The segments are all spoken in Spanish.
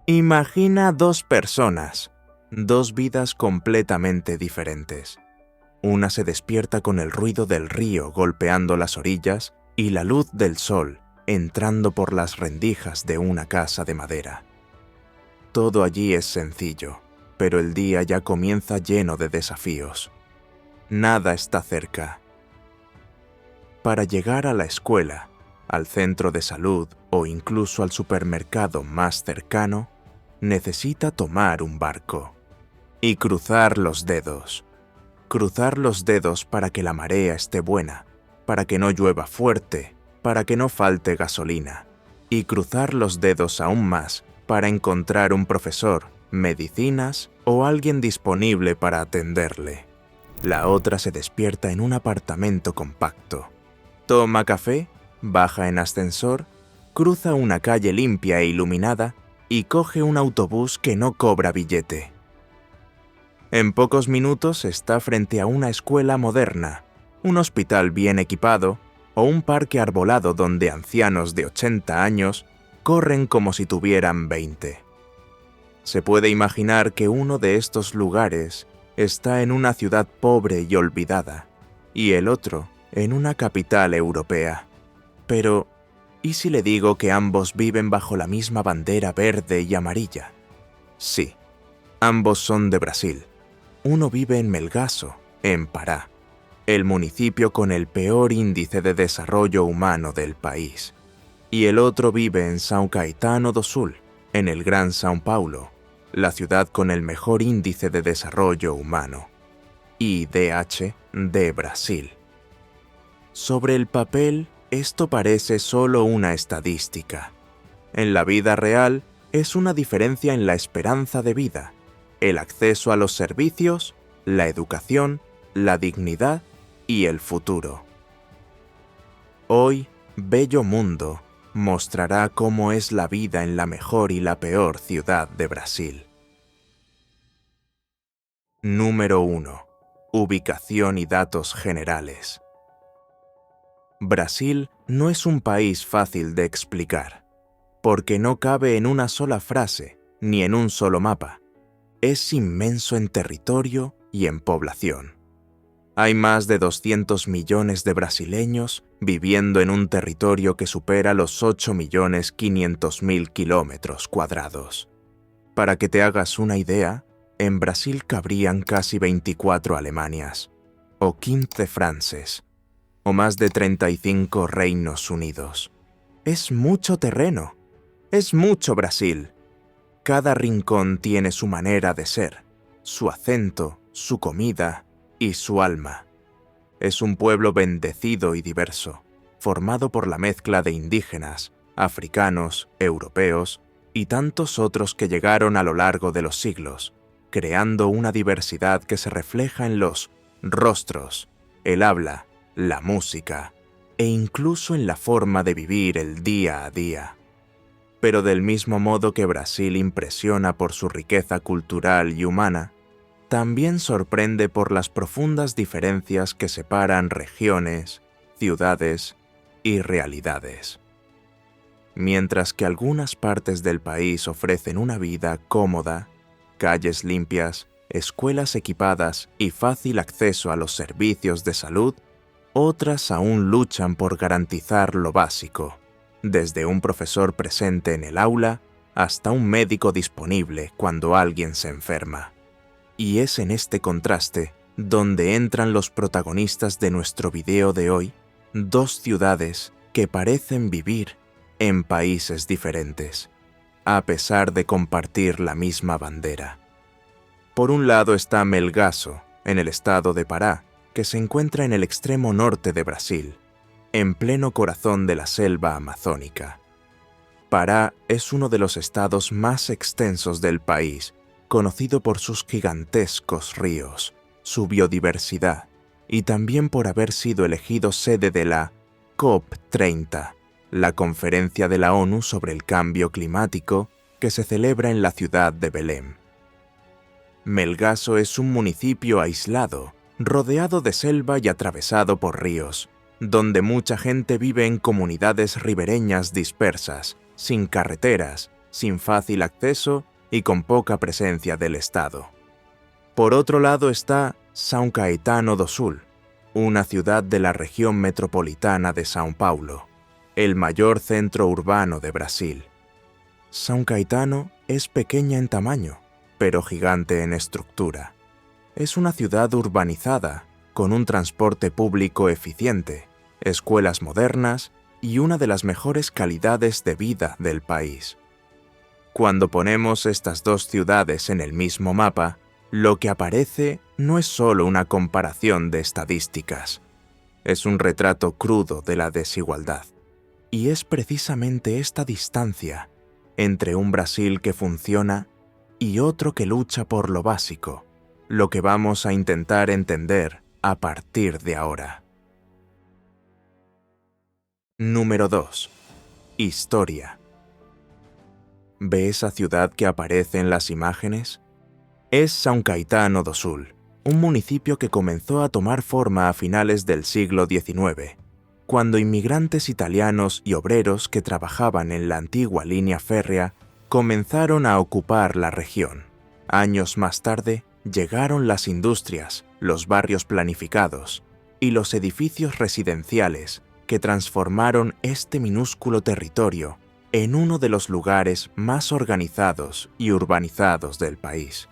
Imagina dos personas, dos vidas completamente diferentes. Una se despierta con el ruido del río golpeando las orillas y la luz del sol entrando por las rendijas de una casa de madera. Todo allí es sencillo, pero el día ya comienza lleno de desafíos. Nada está cerca. Para llegar a la escuela, al centro de salud o incluso al supermercado más cercano, necesita tomar un barco y cruzar los dedos. Cruzar los dedos para que la marea esté buena, para que no llueva fuerte, para que no falte gasolina, y cruzar los dedos aún más para encontrar un profesor, medicinas o alguien disponible para atenderle. La otra se despierta en un apartamento compacto. Toma café, baja en ascensor, cruza una calle limpia e iluminada y coge un autobús que no cobra billete. En pocos minutos está frente a una escuela moderna, un hospital bien equipado o un parque arbolado donde ancianos de 80 años corren como si tuvieran 20. Se puede imaginar que uno de estos lugares está en una ciudad pobre y olvidada, y el otro en una capital europea. Pero, ¿y si le digo que ambos viven bajo la misma bandera verde y amarilla? Sí, ambos son de Brasil. Uno vive en Melgaço, en Pará, el municipio con el peor índice de desarrollo humano del país. Y el otro vive en São Caetano do Sul, en el Gran São Paulo, la ciudad con el mejor índice de desarrollo humano, IDH de Brasil. Sobre el papel, esto parece solo una estadística. En la vida real, es una diferencia en la esperanza de vida, el acceso a los servicios, la educación, la dignidad y el futuro. Hoy, Bello Mundo mostrará cómo es la vida en la mejor y la peor ciudad de Brasil. Número 1. Ubicación y datos generales. Brasil no es un país fácil de explicar, porque no cabe en una sola frase ni en un solo mapa. Es inmenso en territorio y en población. Hay más de 200 millones de brasileños viviendo en un territorio que supera los 8.500.000 kilómetros cuadrados. Para que te hagas una idea, en Brasil cabrían casi 24 Alemanias, o 15 Frances, o más de 35 Reinos Unidos. Es mucho terreno, es mucho Brasil. Cada rincón tiene su manera de ser, su acento, su comida y su alma. Es un pueblo bendecido y diverso, formado por la mezcla de indígenas, africanos, europeos y tantos otros que llegaron a lo largo de los siglos, creando una diversidad que se refleja en los rostros, el habla, la música e incluso en la forma de vivir el día a día. Pero del mismo modo que Brasil impresiona por su riqueza cultural y humana, también sorprende por las profundas diferencias que separan regiones, ciudades y realidades. Mientras que algunas partes del país ofrecen una vida cómoda, calles limpias, escuelas equipadas y fácil acceso a los servicios de salud, otras aún luchan por garantizar lo básico, desde un profesor presente en el aula hasta un médico disponible cuando alguien se enferma. Y es en este contraste donde entran los protagonistas de nuestro video de hoy, dos ciudades que parecen vivir en países diferentes, a pesar de compartir la misma bandera. Por un lado está Melgaço, en el estado de Pará, que se encuentra en el extremo norte de Brasil, en pleno corazón de la selva amazónica. Pará es uno de los estados más extensos del país, conocido por sus gigantescos ríos, su biodiversidad y también por haber sido elegido sede de la COP30, la conferencia de la ONU sobre el cambio climático que se celebra en la ciudad de Belém. Melgaço es un municipio aislado, rodeado de selva y atravesado por ríos, donde mucha gente vive en comunidades ribereñas dispersas, sin carreteras sin fácil acceso y con poca presencia del Estado. Por otro lado está São Caetano do Sul, una ciudad de la región metropolitana de São Paulo, el mayor centro urbano de Brasil. São Caetano es pequeña en tamaño, pero gigante en estructura. Es una ciudad urbanizada, con un transporte público eficiente, escuelas modernas y una de las mejores calidades de vida del país. Cuando ponemos estas dos ciudades en el mismo mapa, lo que aparece no es solo una comparación de estadísticas, es un retrato crudo de la desigualdad. Y es precisamente esta distancia entre un Brasil que funciona y otro que lucha por lo básico, lo que vamos a intentar entender a partir de ahora. Número 2. Historia. ¿Ve esa ciudad que aparece en las imágenes? Es São Caetano do Sul, un municipio que comenzó a tomar forma a finales del siglo XIX, cuando inmigrantes italianos y obreros que trabajaban en la antigua línea férrea comenzaron a ocupar la región. Años más tarde, llegaron las industrias, los barrios planificados y los edificios residenciales que transformaron este minúsculo territorio en uno de los lugares más organizados y urbanizados del país.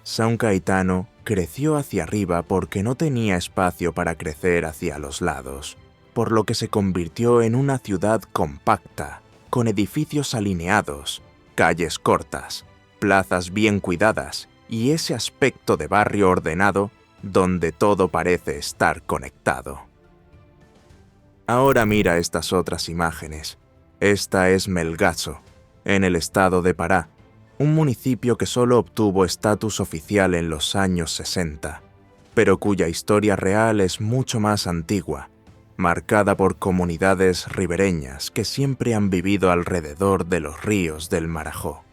São Caetano creció hacia arriba porque no tenía espacio para crecer hacia los lados, por lo que se convirtió en una ciudad compacta, con edificios alineados, calles cortas, plazas bien cuidadas y ese aspecto de barrio ordenado donde todo parece estar conectado. Ahora mira estas otras imágenes. Esta es Melgaço, en el estado de Pará, un municipio que solo obtuvo estatus oficial en los años 60, pero cuya historia real es mucho más antigua, marcada por comunidades ribereñas que siempre han vivido alrededor de los ríos del Marajó.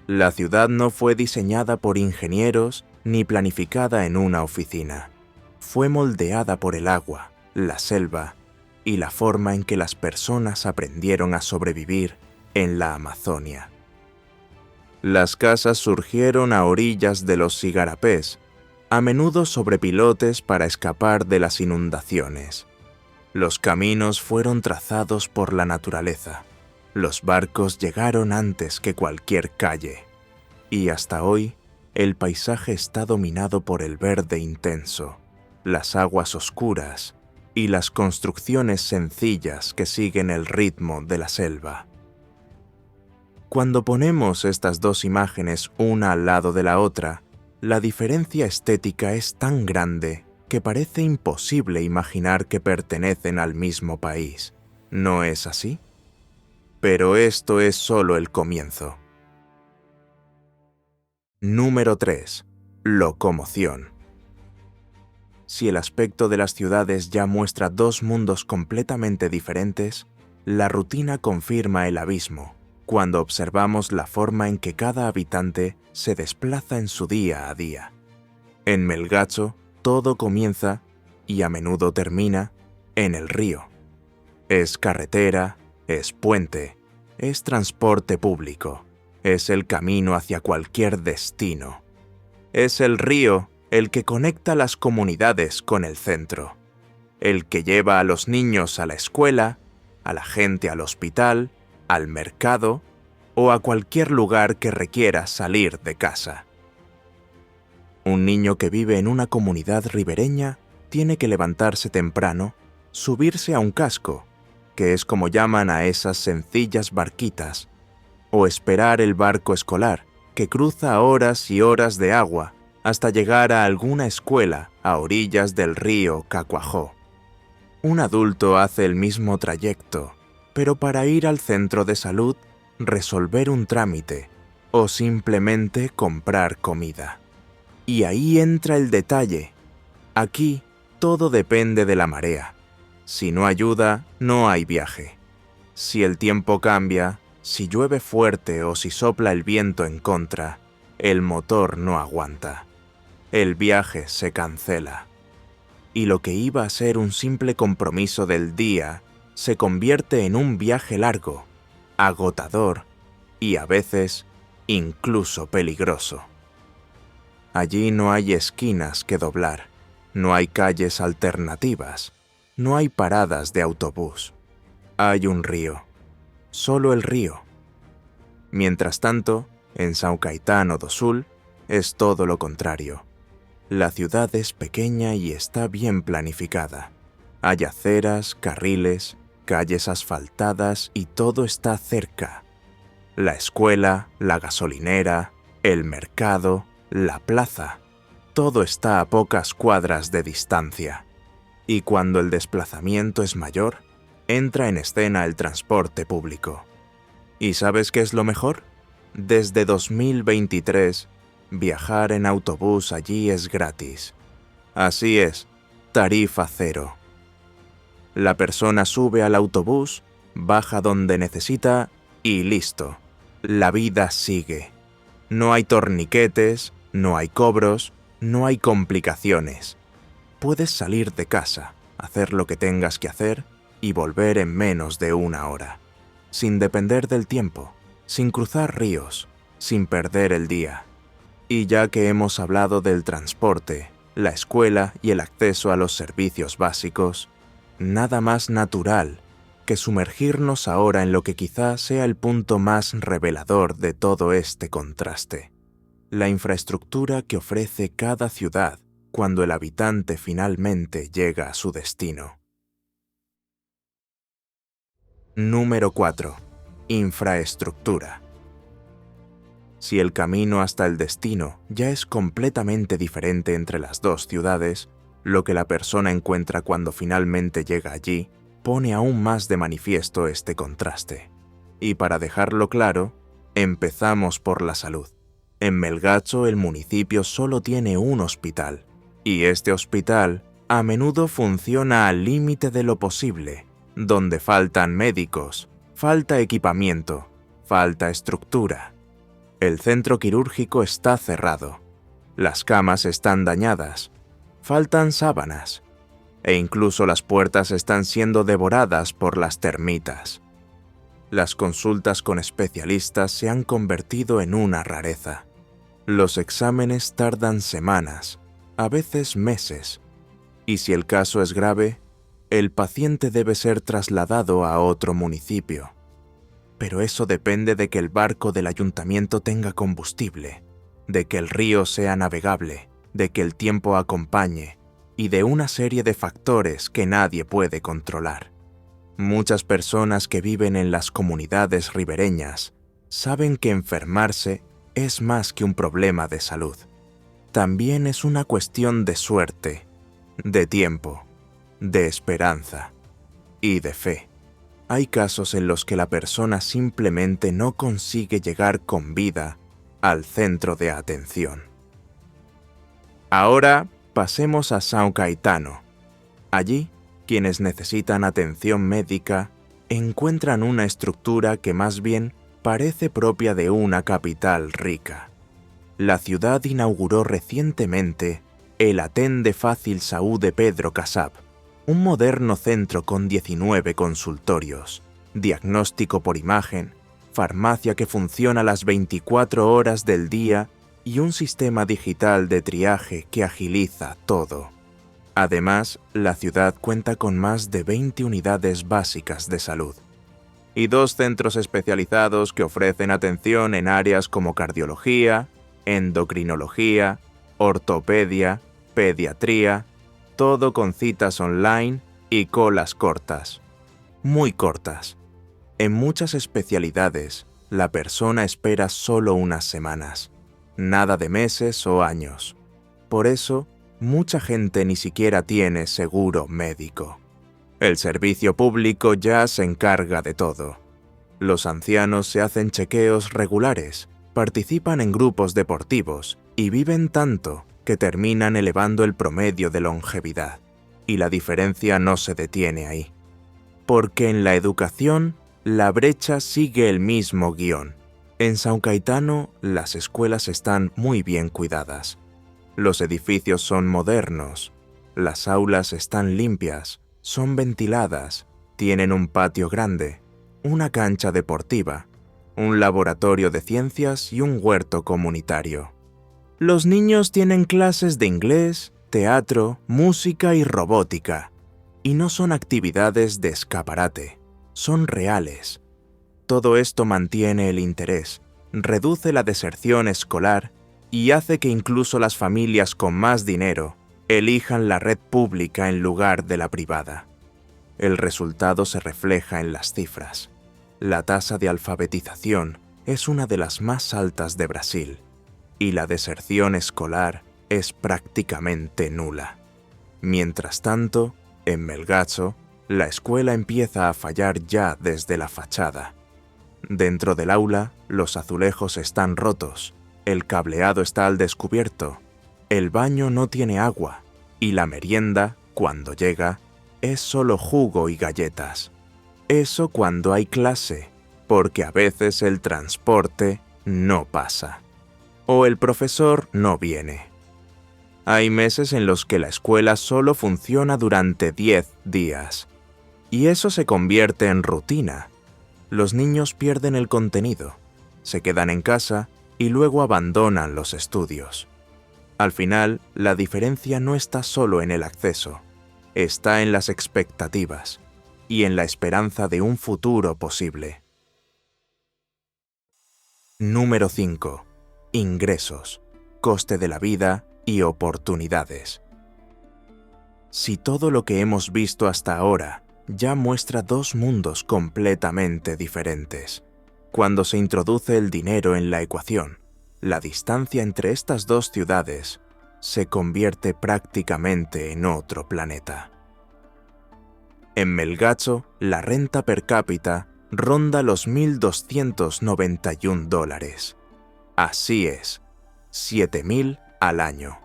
La ciudad no fue diseñada por ingenieros ni planificada en una oficina. Fue moldeada por el agua, la selva y la forma en que las personas aprendieron a sobrevivir en la Amazonia. Las casas surgieron a orillas de los igarapés, a menudo sobre pilotes para escapar de las inundaciones. Los caminos fueron trazados por la naturaleza. Los barcos llegaron antes que cualquier calle. Y hasta hoy, el paisaje está dominado por el verde intenso, las aguas oscuras y las construcciones sencillas que siguen el ritmo de la selva. Cuando ponemos estas dos imágenes una al lado de la otra, la diferencia estética es tan grande que parece imposible imaginar que pertenecen al mismo país. ¿No es así? Pero esto es solo el comienzo. Número 3. Locomoción. Si el aspecto de las ciudades ya muestra dos mundos completamente diferentes, la rutina confirma el abismo cuando observamos la forma en que cada habitante se desplaza en su día a día. En Melgaço, todo comienza, y a menudo termina, en el río. Es carretera, es puente, es transporte público, es el camino hacia cualquier destino. Es el río el que conecta las comunidades con el centro, el que lleva a los niños a la escuela, a la gente al hospital, al mercado o a cualquier lugar que requiera salir de casa. Un niño que vive en una comunidad ribereña tiene que levantarse temprano, subirse a un casco, que es como llaman a esas sencillas barquitas, o esperar el barco escolar, que cruza horas y horas de agua hasta llegar a alguna escuela a orillas del río Cacoajó. Un adulto hace el mismo trayecto, pero para ir al centro de salud, resolver un trámite o simplemente comprar comida. Y ahí entra el detalle. Aquí todo depende de la marea. Si no ayuda, no hay viaje. Si el tiempo cambia, si llueve fuerte o si sopla el viento en contra, el motor no aguanta. El viaje se cancela. Y lo que iba a ser un simple compromiso del día se convierte en un viaje largo, agotador y a veces incluso peligroso. Allí no hay esquinas que doblar, no hay calles alternativas, no hay paradas de autobús. Hay un río, solo el río. Mientras tanto, en São Caetano do Sul es todo lo contrario. La ciudad es pequeña y está bien planificada. Hay aceras, carriles, calles asfaltadas y todo está cerca. La escuela, la gasolinera, el mercado, la plaza, todo está a pocas cuadras de distancia. Y cuando el desplazamiento es mayor, entra en escena el transporte público. ¿Y sabes qué es lo mejor? Desde 2023, viajar en autobús allí es gratis. Así es, tarifa cero. La persona sube al autobús, baja donde necesita y listo. La vida sigue. No hay torniquetes, no hay cobros, no hay complicaciones. Puedes salir de casa, hacer lo que tengas que hacer y volver en menos de 1 hora, sin depender del tiempo, sin cruzar ríos, sin perder el día. Y ya que hemos hablado del transporte, la escuela y el acceso a los servicios básicos, nada más natural que sumergirnos ahora en lo que quizá sea el punto más revelador de todo este contraste: la infraestructura que ofrece cada ciudad cuando el habitante finalmente llega a su destino. Número 4. Infraestructura. Si el camino hasta el destino ya es completamente diferente entre las dos ciudades, lo que la persona encuentra cuando finalmente llega allí pone aún más de manifiesto este contraste. Y para dejarlo claro, empezamos por la salud. En Melgaço el municipio solo tiene un hospital, y este hospital a menudo funciona al límite de lo posible, donde faltan médicos, falta equipamiento, falta estructura. El centro quirúrgico está cerrado, las camas están dañadas, faltan sábanas, e incluso las puertas están siendo devoradas por las termitas. Las consultas con especialistas se han convertido en una rareza. Los exámenes tardan semanas, a veces meses, y si el caso es grave, el paciente debe ser trasladado a otro municipio. Pero eso depende de que el barco del ayuntamiento tenga combustible, de que el río sea navegable, de que el tiempo acompañe, y de una serie de factores que nadie puede controlar. Muchas personas que viven en las comunidades ribereñas saben que enfermarse es más que un problema de salud. También es una cuestión de suerte, de tiempo, de esperanza y de fe. Hay casos en los que la persona simplemente no consigue llegar con vida al centro de atención. Ahora pasemos a São Caetano. Allí, quienes necesitan atención médica encuentran una estructura que más bien parece propia de una capital rica. La ciudad inauguró recientemente el Atende Fácil Saúde Pedro Cassab, un moderno centro con 19 consultorios, diagnóstico por imagen, farmacia que funciona las 24 horas del día y un sistema digital de triaje que agiliza todo. Además, la ciudad cuenta con más de 20 unidades básicas de salud y 2 centros especializados que ofrecen atención en áreas como cardiología, endocrinología, ortopedia, pediatría, todo con citas online y colas cortas, muy cortas. En muchas especialidades, la persona espera solo unas semanas, nada de meses o años. Por eso, mucha gente ni siquiera tiene seguro médico. El servicio público ya se encarga de todo. Los ancianos se hacen chequeos regulares, participan en grupos deportivos y viven tanto que terminan elevando el promedio de longevidad. Y la diferencia no se detiene ahí. Porque en la educación, la brecha sigue el mismo guión. En São Caetano, las escuelas están muy bien cuidadas. Los edificios son modernos, las aulas están limpias, son ventiladas, tienen un patio grande, una cancha deportiva, un laboratorio de ciencias y un huerto comunitario. Los niños tienen clases de inglés, teatro, música y robótica. Y no son actividades de escaparate, son reales. Todo esto mantiene el interés, reduce la deserción escolar y hace que incluso las familias con más dinero elijan la red pública en lugar de la privada. El resultado se refleja en las cifras. La tasa de alfabetización es una de las más altas de Brasil y la deserción escolar es prácticamente nula. Mientras tanto, en Melgaço, la escuela empieza a fallar ya desde la fachada. Dentro del aula, los azulejos están rotos, el cableado está al descubierto, el baño no tiene agua y la merienda, cuando llega, es solo jugo y galletas. Eso cuando hay clase, porque a veces el transporte no pasa. O el profesor no viene. Hay meses en los que la escuela solo funciona durante 10 días. Y eso se convierte en rutina. Los niños pierden el contenido, se quedan en casa y luego abandonan los estudios. Al final, la diferencia no está solo en el acceso, está en las expectativas y en la esperanza de un futuro posible. Número 5. Ingresos, coste de la vida y oportunidades. Si todo lo que hemos visto hasta ahora ya muestra dos mundos completamente diferentes, cuando se introduce el dinero en la ecuación, la distancia entre estas dos ciudades se convierte prácticamente en otro planeta. En Melgaço, la renta per cápita ronda los $1.291. Así es, 7.000 al año.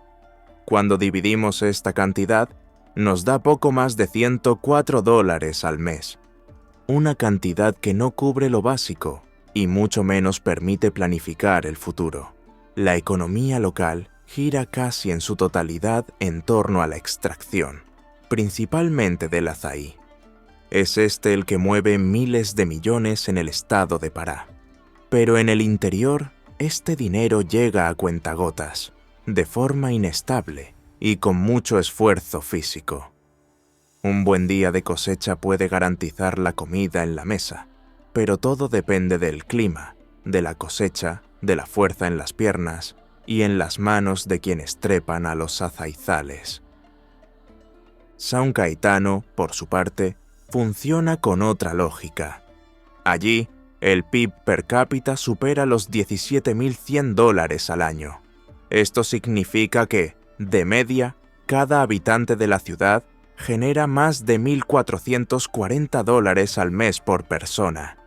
Cuando dividimos esta cantidad, nos da poco más de $104 al mes. Una cantidad que no cubre lo básico y mucho menos permite planificar el futuro. La economía local gira casi en su totalidad en torno a la extracción, principalmente del azaí. Es este el que mueve miles de millones en el estado de Pará. Pero en el interior, este dinero llega a cuentagotas, de forma inestable y con mucho esfuerzo físico. Un buen día de cosecha puede garantizar la comida en la mesa, pero todo depende del clima, de la cosecha, de la fuerza en las piernas y en las manos de quienes trepan a los azaizales. São Caetano, por su parte, funciona con otra lógica. Allí, el PIB per cápita supera los $17.100 al año. Esto significa que, de media, cada habitante de la ciudad genera más de $1.440 al mes por persona.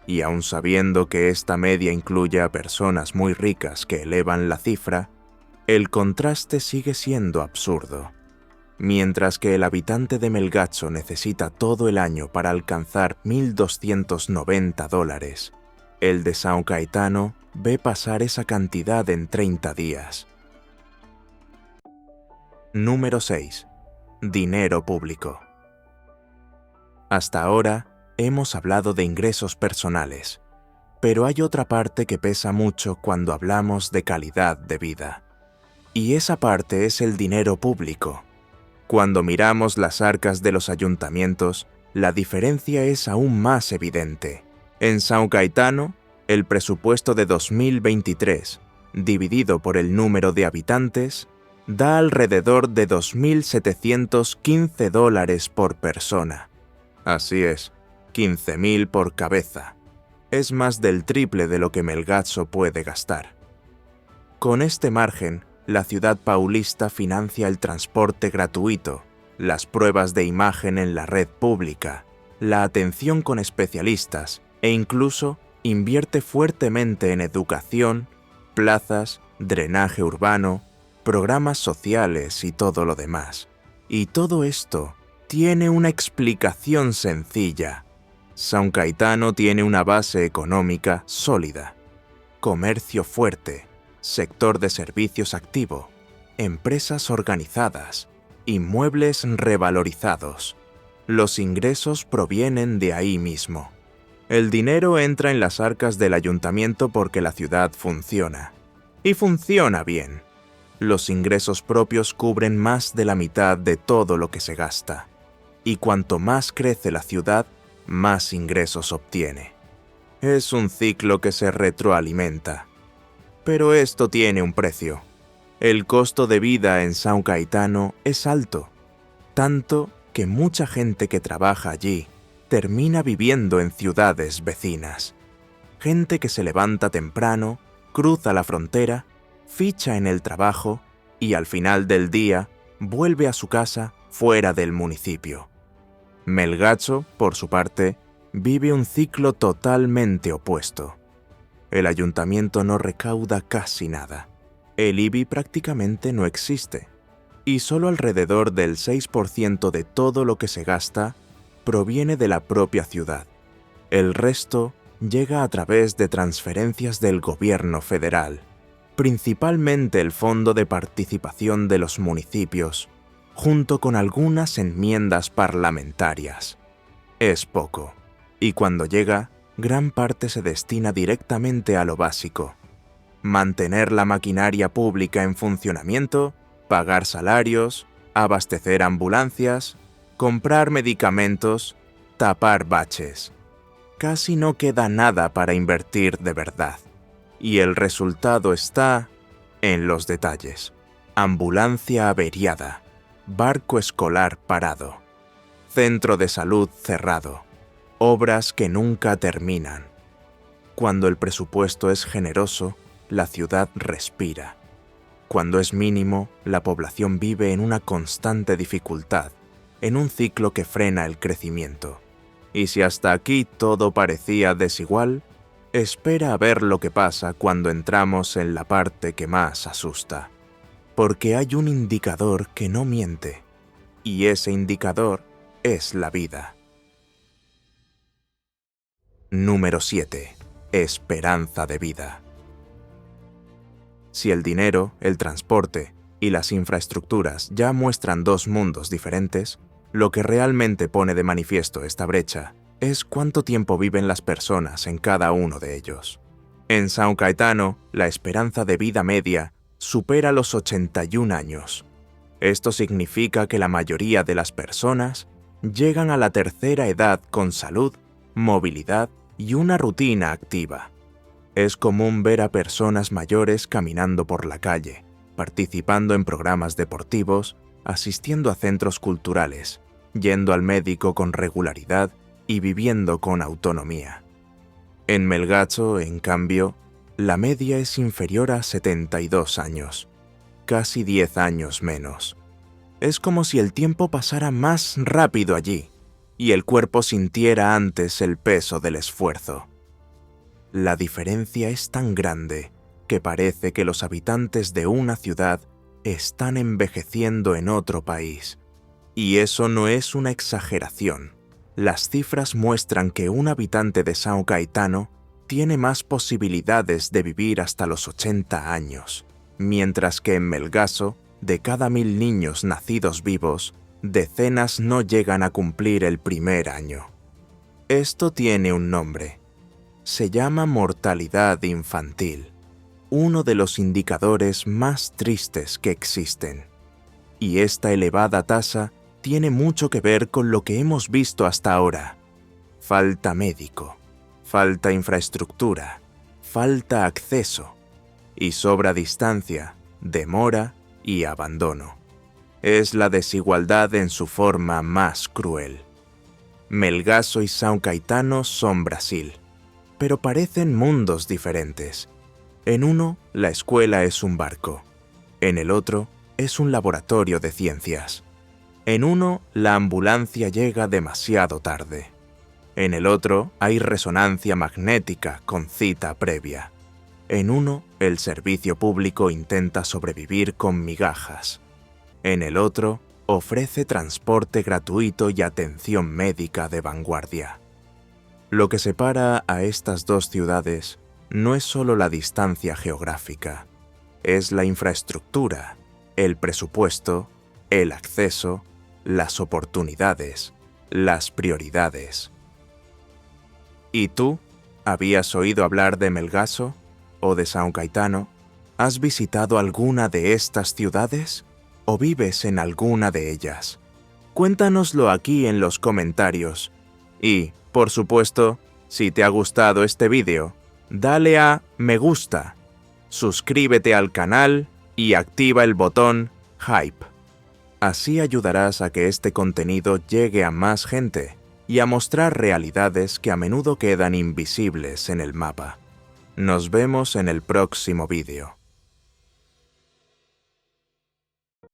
Y aun sabiendo que esta media incluye a personas muy ricas que elevan la cifra, el contraste sigue siendo absurdo. Mientras que el habitante de Melgaço necesita todo el año para alcanzar $1.290, el de São Caetano ve pasar esa cantidad en 30 días. Número 6. Dinero público. Hasta ahora hemos hablado de ingresos personales, pero hay otra parte que pesa mucho cuando hablamos de calidad de vida. Y esa parte es el dinero público. Cuando miramos las arcas de los ayuntamientos, la diferencia es aún más evidente. En São Caetano, el presupuesto de 2023, dividido por el número de habitantes, da alrededor de $2.715 por persona. Así es, 15.000 por cabeza. Es más del triple de lo que Melgaço puede gastar. Con este margen, la ciudad paulista financia el transporte gratuito, las pruebas de imagen en la red pública, la atención con especialistas e incluso invierte fuertemente en educación, plazas, drenaje urbano, programas sociales y todo lo demás. Y todo esto tiene una explicación sencilla. São Caetano tiene una base económica sólida, comercio fuerte, sector de servicios activo, empresas organizadas, inmuebles revalorizados. Los ingresos provienen de ahí mismo. El dinero entra en las arcas del ayuntamiento porque la ciudad funciona. Y funciona bien. Los ingresos propios cubren más de la mitad de todo lo que se gasta. Y cuanto más crece la ciudad, más ingresos obtiene. Es un ciclo que se retroalimenta. Pero esto tiene un precio. El costo de vida en São Caetano es alto, tanto que mucha gente que trabaja allí termina viviendo en ciudades vecinas. Gente que se levanta temprano, cruza la frontera, ficha en el trabajo y al final del día vuelve a su casa fuera del municipio. Melgaço, por su parte, vive un ciclo totalmente opuesto. El ayuntamiento no recauda casi nada. El IBI prácticamente no existe. Y solo alrededor del 6% de todo lo que se gasta proviene de la propia ciudad. El resto llega a través de transferencias del gobierno federal, principalmente el Fondo de Participación de los Municipios, junto con algunas enmiendas parlamentarias. Es poco, y cuando llega, gran parte se destina directamente a lo básico: mantener la maquinaria pública en funcionamiento, pagar salarios, abastecer ambulancias, comprar medicamentos, tapar baches. Casi no queda nada para invertir de verdad. Y el resultado está en los detalles. Ambulancia averiada, barco escolar parado, centro de salud cerrado, obras que nunca terminan. Cuando el presupuesto es generoso, la ciudad respira. Cuando es mínimo, la población vive en una constante dificultad, en un ciclo que frena el crecimiento. Y si hasta aquí todo parecía desigual, espera a ver lo que pasa cuando entramos en la parte que más asusta. Porque hay un indicador que no miente, y ese indicador es la vida. Número 7. Esperanza de vida. Si el dinero, el transporte y las infraestructuras ya muestran dos mundos diferentes, lo que realmente pone de manifiesto esta brecha es cuánto tiempo viven las personas en cada uno de ellos. En São Caetano, la esperanza de vida media supera los 81 años. Esto significa que la mayoría de las personas llegan a la tercera edad con salud, movilidad y una rutina activa. Es común ver a personas mayores caminando por la calle, participando en programas deportivos, asistiendo a centros culturales, yendo al médico con regularidad y viviendo con autonomía. En Melgaço, en cambio, la media es inferior a 72 años, casi 10 años menos. Es como si el tiempo pasara más rápido allí y el cuerpo sintiera antes el peso del esfuerzo. La diferencia es tan grande que parece que los habitantes de una ciudad están envejeciendo en otro país. Y eso no es una exageración. Las cifras muestran que un habitante de São Caetano tiene más posibilidades de vivir hasta los 80 años, mientras que en Melgaço, de cada 1000 niños nacidos vivos, decenas no llegan a cumplir el primer año. Esto tiene un nombre. Se llama mortalidad infantil, uno de los indicadores más tristes que existen. Y esta elevada tasa tiene mucho que ver con lo que hemos visto hasta ahora. Falta médico, falta infraestructura, falta acceso y sobra distancia, demora y abandono. Es la desigualdad en su forma más cruel. Melgaço y São Caetano son Brasil, pero parecen mundos diferentes. En uno, la escuela es un barco. En el otro, es un laboratorio de ciencias. En uno, la ambulancia llega demasiado tarde. En el otro, hay resonancia magnética con cita previa. En uno, el servicio público intenta sobrevivir con migajas. En el otro, ofrece transporte gratuito y atención médica de vanguardia. Lo que separa a estas dos ciudades no es solo la distancia geográfica, es la infraestructura, el presupuesto, el acceso, las oportunidades, las prioridades. ¿Y tú? ¿Habías oído hablar de Melgaso o de São Caetano? ¿Has visitado alguna de estas ciudades o vives en alguna de ellas? Cuéntanoslo aquí en los comentarios. Y, por supuesto, si te ha gustado este vídeo, dale a me gusta, suscríbete al canal y activa el botón Hype. Así ayudarás a que este contenido llegue a más gente y a mostrar realidades que a menudo quedan invisibles en el mapa. Nos vemos en el próximo vídeo.